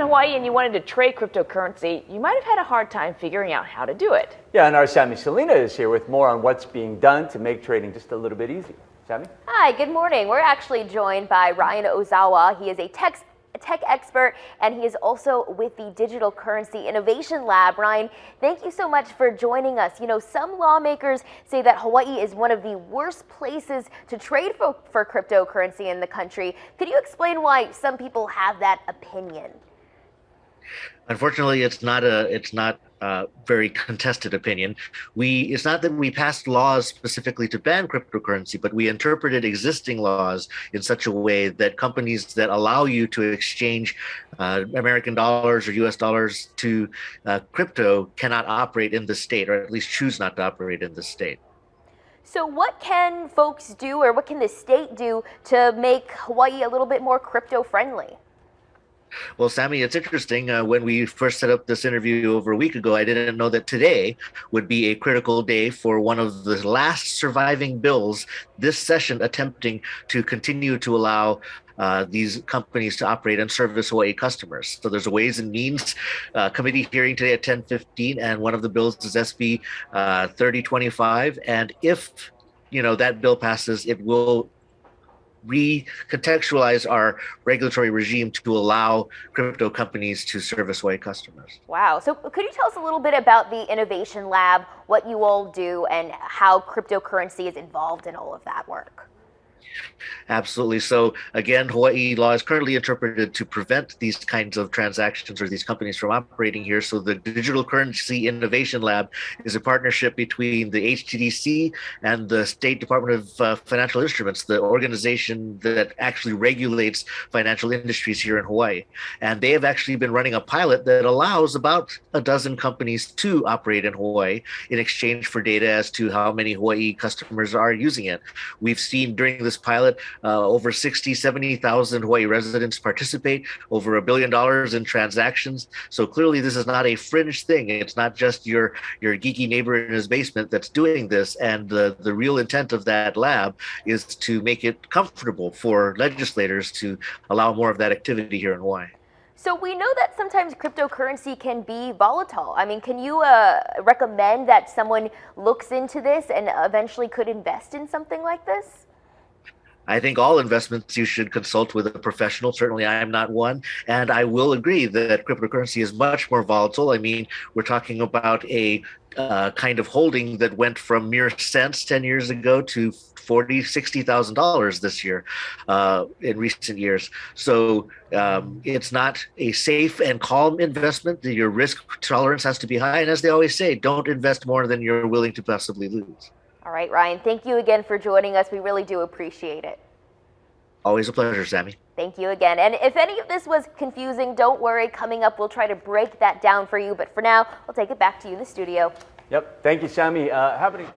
Hawaii and you wanted to trade cryptocurrency, you might have had a hard time figuring out how to do it. Yeah, and our Samie Solina is here with more on what's being done to make trading just a little bit easier. Samie? Hi, good morning. We're actually joined by Ryan Ozawa. He is a tech expert, and he is also with the Digital Currency Innovation Lab. Ryan, thank you so much for joining us. You know, some lawmakers say that Hawaii is one of the worst places to trade for cryptocurrency in the country. Could you explain why some people have that opinion? Unfortunately, it's not a very contested opinion. It's not that we passed laws specifically to ban cryptocurrency, but we interpreted existing laws in such a way that companies that allow you to exchange American dollars or US dollars to crypto cannot operate in the state, or at least choose not to operate in the state. So what can folks do, or what can the state do to make Hawaii a little bit more crypto friendly? Well, Samie, it's interesting. When we first set up this interview over a week ago, I didn't know that today would be a critical day for one of the last surviving bills this session attempting to continue to allow these companies to operate and service Hawaii customers. So there's a Ways and Means committee hearing today at 10:15, and one of the bills is SB 3025. And if that bill passes, it will recontextualize our regulatory regime to allow crypto companies to service Hawaii customers. Wow. So could you tell us a little bit about the Innovation Lab, what you all do, and how cryptocurrency is involved in all of that work? Absolutely. So again, Hawaii law is currently interpreted to prevent these kinds of transactions or these companies from operating here. So the Digital Currency Innovation Lab is a partnership between the HTDC and the State Department of Financial Instruments, the organization that actually regulates financial industries here in Hawaii. And they have actually been running a pilot that allows about a dozen companies to operate in Hawaii in exchange for data as to how many Hawaii customers are using it. We've seen during this pilot over 70,000 Hawaii residents participate, over $1 billion in transactions. So clearly this is not a fringe thing. It's not just your geeky neighbor in his basement that's doing this. And the real intent of that lab is to make it comfortable for legislators to allow more of that activity here in Hawaii. So we know that sometimes cryptocurrency can be volatile. I mean, can you recommend that someone looks into this and eventually could invest in something like this? I think all investments you should consult with a professional. Certainly I am not one. And I will agree that cryptocurrency is much more volatile. I mean, we're talking about a kind of holding that went from mere cents 10 years ago to $40,000, $60,000 this year in recent years. So it's not a safe and calm investment. Your risk tolerance has to be high. And as they always say, don't invest more than you're willing to possibly lose. All right, Ryan, thank you again for joining us. We really do appreciate it. Always a pleasure, Samie. Thank you again. And if any of this was confusing, don't worry. Coming up, we'll try to break that down for you. But for now, we'll take it back to you in the studio. Yep. Thank you, Samie.